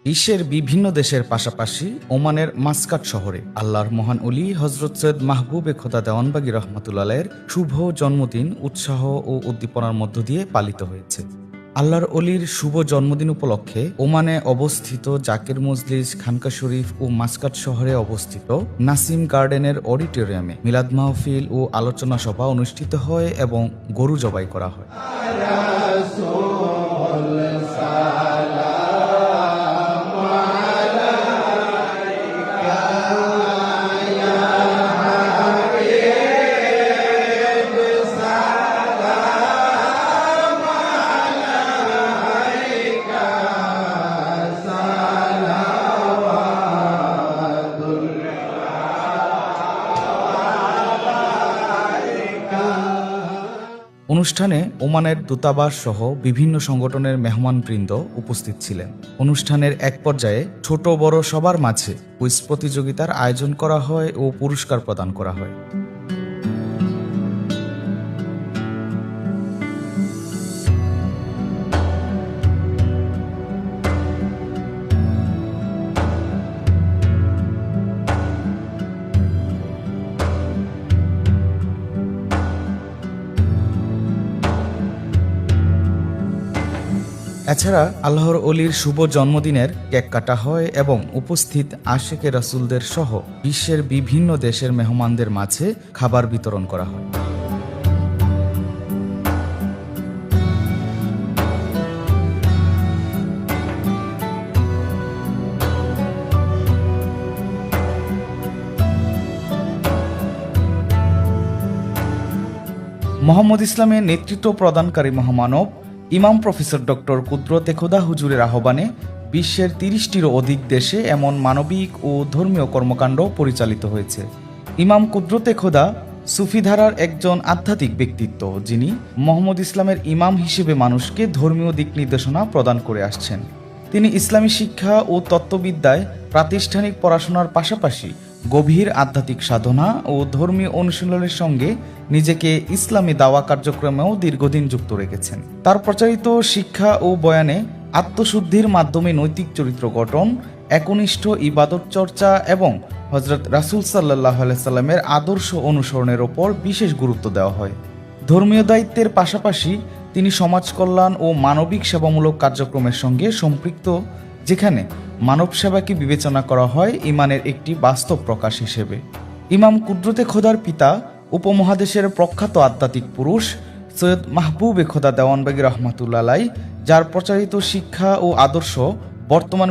বিশ্বের বিভিন্ন দেশের পাশাপাশি ওমানের মাসকাট শহরে আল্লাহর মহান ওলি হযরত সৈয়দ মাহবুবে খোদা দেওয়ানবাগী রহমাতুল্লাহের শুভ জন্মদিন উৎসাহ ও উদ্দীপনার মধ্য দিয়ে পালিত হয়েছে। আল্লাহর অলির শুভ জন্মদিন উপলক্ষে ওমানে অবস্থিত জাকির মজলিস, খানকা শরীফ ও মাসকাট শহরে অবস্থিত নাসিম গার্ডেনের অডিটোরিয়ামে মিলাদ মাহফিল ও আলোচনা সভা অনুষ্ঠিত হয় এবং গরু জবাই করা হয়। অনুষ্ঠানে ওমানের দূতাবাস সহ বিভিন্ন সংগঠনের মেহমানবৃন্দ উপস্থিত ছিলেন। অনুষ্ঠানের এক পর্যায়ে ছোট বড় সবার মাঝে কুইজ প্রতিযোগিতার আয়োজন করা হয় ও পুরস্কার প্রদান করা হয়। এছাড়া আল্লাহর অলির শুভ জন্মদিনের কেক কাটা হয় এবং উপস্থিত আশেকে রাসূলদের সহ বিশ্বের বিভিন্ন দেশের মেহমানদের মাঝে খাবার বিতরণ করা হয়। মোহাম্মদ ইসলামের নেতৃত্ব প্রদানকারী মহামানব ইমাম প্রফেসর ডক্টর কুদরতে খোদা হুজুরের আহ্বানে বিশ্বের ৩০টিরও অধিক দেশে এমন মানবিক ও ধর্মীয় কর্মকাণ্ড পরিচালিত হয়েছে। ইমাম কুদরতে খোদা সুফি ধারার একজন আধ্যাত্মিক ব্যক্তিত্ব, যিনি মোহাম্মদ ইসলামের ইমাম হিসেবে মানুষকে ধর্মীয় দিক নির্দেশনা প্রদান করে আসছেন। তিনি ইসলামী শিক্ষা ও তত্ত্ববিদ্যায় প্রাতিষ্ঠানিক পড়াশোনার পাশাপাশি গভীর আধ্যাত্মিক সাধনা ও ধর্মীয় অনুশীলনের সঙ্গে নিজেকে ইসলামী দাওয়া কার্যক্রমেও দীর্ঘদিন যুক্ত রেখেছেন। তার প্রচারিত শিক্ষা ও বয়ানে আত্মশুদ্ধির মাধ্যমে নৈতিক চরিত্র গঠন, একনিষ্ঠ ইবাদত চর্চা এবং হযরত রাসূল সাল্লাল্লাহু আলাইহি সাল্লামের আদর্শ অনুসরণের ওপর বিশেষ গুরুত্ব দেওয়া হয়। ধর্মীয় দায়িত্বের পাশাপাশি তিনি সমাজ কল্যাণ ও মানবিক সেবামূলক কার্যক্রমের সঙ্গে সম্পৃক্ত, যেখানে মানব সেবাকে বিবেচনা করা হয় ইমানের একটি বাস্তব প্রকাশ হিসেবে। ইমাম কুদরতে খোদার পিতা উপমহাদেশের প্রখ্যাত আধ্যাত্মিক পুরুষ সৈয়দ মাহবুবে খোদা দেওয়ানবাগী রহমাতুল্লাহ আলাইহি, যার প্রচারিত শিক্ষা ও আদর্শ বর্তমান